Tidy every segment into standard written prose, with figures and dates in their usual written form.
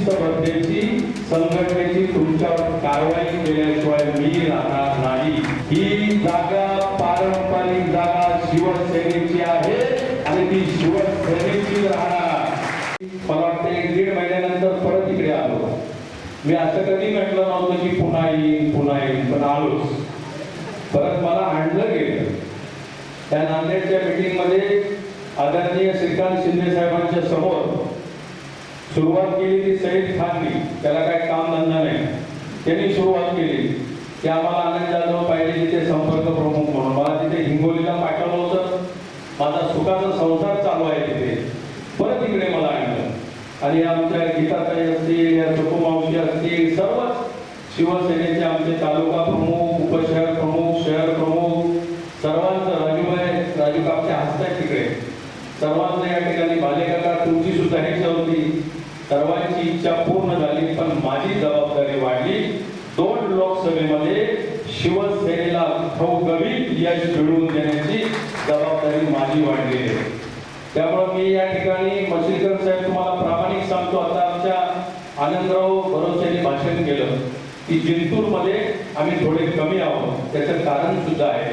शिस्तबद्धतेची संघटनेची तुमच्यावर कारवाई केल्याशिवाय मी राहणार नाही। ही जागा पारंपरिक जागा शिवसेनेची आहे आणि ती शिवसेनेची राहणार। मला वाटतं 1-1.5 महिन्यानंतर परत इकडे आलो। मी असं कधी म्हटलं नव्हतं की पुन्हा येईन पण आलोच। परत मला आणलं गेलं। त्या नांदेडच्या मीटिंगमध्ये आदरणीय श्रीकांत शिंदे साहेबांच्या समोर सुरुवात केली ती सईद खाननी। त्याला काही काम धंदा नाही, त्यांनी सुरुवात केली की आम्हाला आनंद जाधव पाहिजे तिथे संपर्क प्रमुख म्हणून। मला तिथे हिंगोलीला पाठवलं होतं। माझा सुखाचा संसार चालू आहे तिथे। परत इकडे मला आणलं आणि आमच्या गीताताई असतील, या सुकुमावशी असतील, सर्वच शिवसेनेचे आमचे तालुका प्रमुख, उपशहर प्रमुख, शहर प्रमुख, सर्वांचं राजू कापचे हसतायत तिकडे। सर्वांचं या ठिकाणी बालेकाका तुमची सुद्धा इच्छा होती, सर्वांची इच्छा पूर्ण झाली, पण माझी जबाबदारी वाढली। 2 लोकसभेमध्ये शिवसेनेला घवघवीत यश मिळवून देण्याची जबाबदारी माझी वाढली आहे। त्यामुळे मी या ठिकाणी मशिलकर साहेब तुम्हाला प्रामाणिक सांगतो, आता आमच्या आनंदराव भरोसेने भाषण केलं की जिंतूरमध्ये आम्ही थोडे कमी आहोत। त्याचं कारण सुद्धा आहे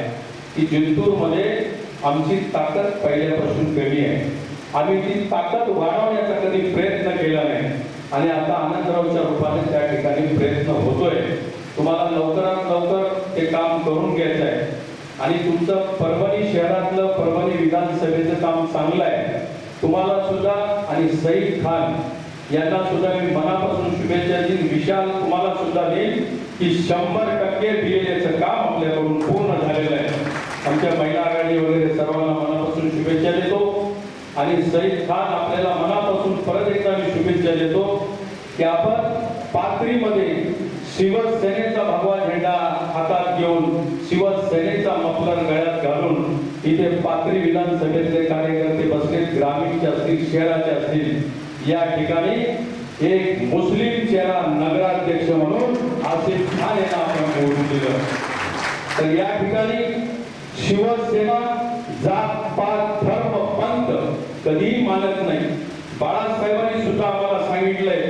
की जिंतूरमध्ये आमची ताकद पहिल्यापासून कमी आहे। आम्ही ती ताकद वाढवण्याचा कधी प्रयत्न केला नाही आणि आता आनंदरावच्या रूपाने त्या ठिकाणी प्रयत्न होतोय। तुम्हाला लवकरात लवकर ते काम करून घ्यायचं आहे आणि तुमचं परभणी शहरातलं परभणी विधानसभेचं काम चांगलं आहे। तुम्हाला सुद्धा आणि सईद खान यांना सुद्धा मी मनापासून शुभेच्छा देईन। विशाल तुम्हाला सुद्धा देईन की 100% दिलेल्याचं काम आपल्याकडून पूर्ण झालेलं आहे। आमच्या महिला आघाडी वगैरे सर्वांना मनापासून शुभेच्छा देतो आणि सईद खान आपल्याला मनापासून परत एकदा मी शुभेच्छा देतो की आपण पाथरीमध्ये शिवसेनेचा भगवा झेंडा हातात घेऊन, शिवसेनेचा मफलर गळ्यात घालून इथे पाथरी विधानसभेतले कार्यकर्ते बसले, ग्रामीणचे असतील, शहराचे असतील। या ठिकाणी एक मुस्लिम चेहरा नगराध्यक्ष म्हणून आसिफ खान यांना आपण निवडून दिलं। तर या ठिकाणी शिवसेना जात पात धर्म पंथ कधीही मानत नाही। बाळासाहेबांनी सुद्धा आम्हाला सांगितलंय,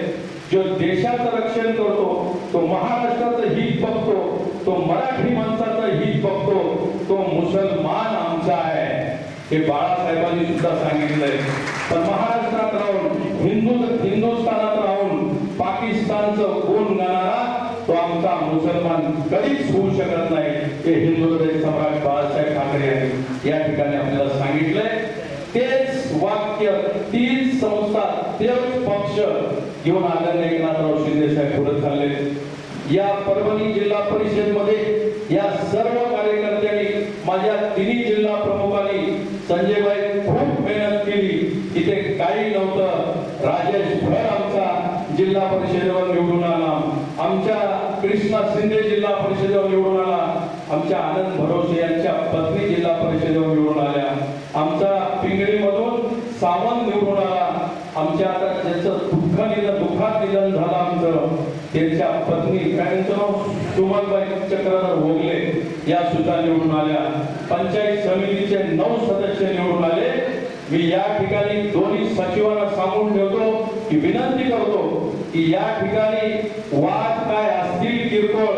जो देशाचं रक्षण करतो तो महाराष्ट्राचं हित बघतो, तो मराठी माणसाचं हित बघतो, तो मुसलमान आमचा आहे, हे बाळासाहेबांनी सुद्धा सांगितलंय। पण महाराष्ट्रात राहून हिंदुस्थानात राहून पाकिस्तानचं गुण गाणारा तो आमचा मुसलमान कधीच होऊ शकत नाही, हे हिंदू हृदय सम्राट बाळासाहेब ठाकरे यांनी या ठिकाणी आपल्याला सांगितलंय। तेच वाक्य, तीच संस्था, तेच पक्ष घेऊन आदरणीय एकनाथराव शिंदे साहेब पुढे चालले। या परभणी जिल्हा परिषदेमध्ये या सर्व कार्यकर्त्यांनी, माझ्या 3 जिल्हा प्रमुखांनी, संजयभाई खूप मेहनत केली। इथे काही नव्हतं, राजेश भर आमचा जिल्हा परिषदेवर निवडून आला, आमच्या कृष्णा शिंदे जिल्हा परिषदेवर निवडून आला, आमच्या आनंद भरोसे यांच्या पत्नी जिल्हा परिषदेवर निवडून आल्या, आमचा पिंगळीमधून सावंत निवडून आला, आमच्या आता ज्याचं दुःखात निधन झालं आमचं, त्यांच्या पत्नी सुमनबाई चक्रधर भोगले या सुद्धा निवडून आल्या। पंचायत समितीचे 9 सदस्य निवडून आले। मी या ठिकाणी दोन्ही सचिवांना सांगून ठेवतो की विनंती करतो की या ठिकाणी वाद काय असतील किरकोळ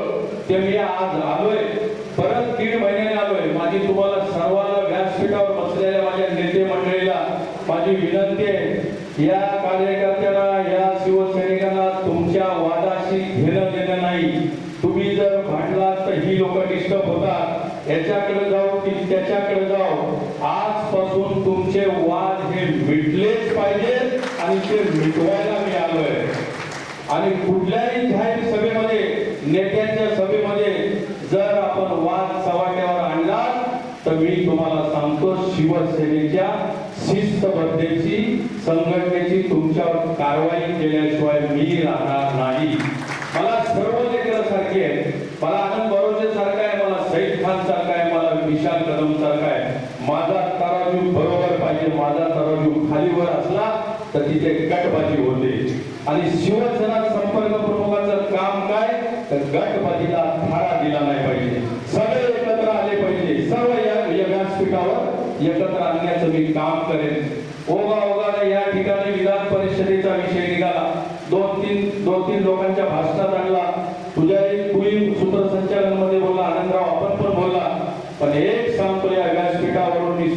ते मी आज आलोय, परत 1.5 महिन्याने आलोय। माझी तुम्हाला सर्वांना व्यासपीठावर बसलेल्या माझ्या नेते मंडळीला माझी विनंती आहे, या कार्यकर्त्यांना, या शिवसैनिकांना तुमच्या वादाशी घेणं देणं नाही। तुम्ही जर भांडलात तर ही लोक डिस्टर्ब होतात, याच्याकडे जाऊ की त्याच्याकडे जाऊ। आजपासून तुमचे वाद हे मिटलेच पाहिजे आणि ते मिटवायला मी आलोय। आणि कुठल्याही जाहीर सभेमध्ये, नेत्यांच्या सभेमध्ये जर आपण वाद चव्हाट्यावर आणला तर मी तुम्हाला सांगतो, शिवसेनेच्या शिस्तबद्धतेची संघटनेची तुमच्यावर कारवाई केल्याशिवाय मी राहणार नाही। मला सर्व लेकरं सारखी आहे, मला आनंद भरोसे सारखा आहे, मला सईद खान सारखा आहे, मला विशाल कदम सारखा आहे। माझा तराजू बरोबर पाहिजे, माझा तराजू खालीवर असला तर तिथे गटबाजी होते। आणि शिवसेना संपर्क प्रमुखाचं काम काय, तर गटबाजीला थारा दिला नाही पाहिजे, सगळे एकत्र आले पाहिजे। सर्व या व्यासपीठावर एकत्र आणण्याचं मी काम करेन। ओघा या ठिकाणी विधान परिषदेचा विषय निघाला, दोन तीन लोकांच्या भाषणात आणला, तुझ्या एक पुढील सूत्रसंचालन मध्ये बोलला, आनंदराव आपण पण बोलला, पण एक सांगतो या व्यासपीठावरून मी,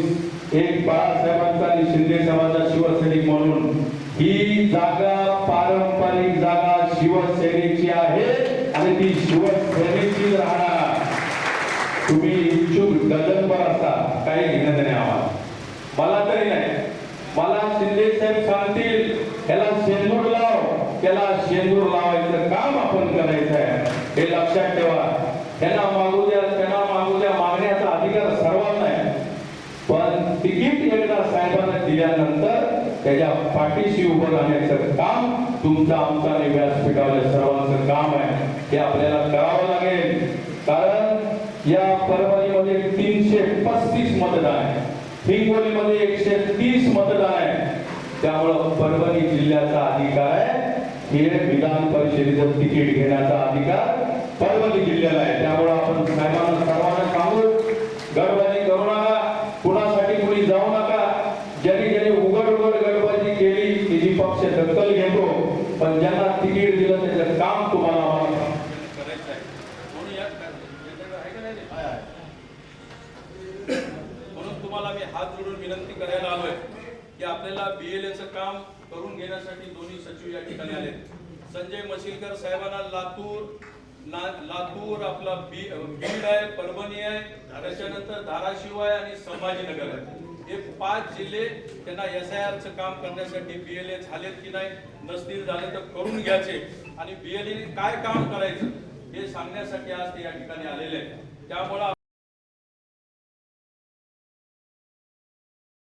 एक बाळासाहेबांचा आणि शिंदे साहेबांचा शिवसैनिक म्हणून, ही जागा पारंपरिक जागा शिवसेनेची आहे आणि ती शिवसेनेची राहणार. तुम्ही इच्छुक डझनभर असा, काही घेणं नाही आम्हाला, मला तरी नाही. मला शिंदे साहेब सांगतील याला शेंदूर लाव, त्याला शेंदूर लावायचं काम आपण करायचं आहे, हे लक्षात ठेवा. त्यांना मागू द्या, त्यांना मागू द्या, मागण्याचा अधिकार सर्वांना आहे, पण तिकीट एकदा साहेबांना दिल्यानंतर त्याच्या पाठीशी उभं राहण्याचं काम तुमचं, आमचं आणि व्यासपीठावरील सर्वांचं काम आहे. हे आपल्याला करावं लागेल, कारण या परभणीमध्ये 335 मतदान आहे, हिंगोलीमध्ये 130 मतदान आहे. त्यामुळं परभणी जिल्ह्याचा अधिकार आहे, हे विधान परिषदेचं तिकीट घेण्याचा अधिकार परभणी जिल्ह्याला आहे. त्यामुळं आपण साहेबांना सर्वांना सांगू, गडबडी करू नका, कुणासाठी कुणी जाऊ नका. ज्यांनी उघड गडबडी केली तिची पक्ष दखल घेतो, पण ज्यांना तिकीट दिलं त्याचं काम तुम्हाला करायचं आहे. म्हणून तुम्हाला मी हात जोडून विनंती करायला आलोय की आपल्याला BLAचं काम करून घेण्यासाठी दोन्ही सचिव या ठिकाणी आले. संजय मशिलकर साहेबांना लातूर आपला बीड आहे, परभणी आहे, त्याच्यानंतर धाराशिव आहे आणि संभाजीनगर आहे. हे 5 जिल्हे त्यांना SIRचं काम करण्यासाठी BLA झालेत की नाही, नसतील झाले तर करून घ्यायचे आणि BLA काय काम करायचं हे सांगण्यासाठी आज ते या ठिकाणी आलेले आहेत. त्यामुळे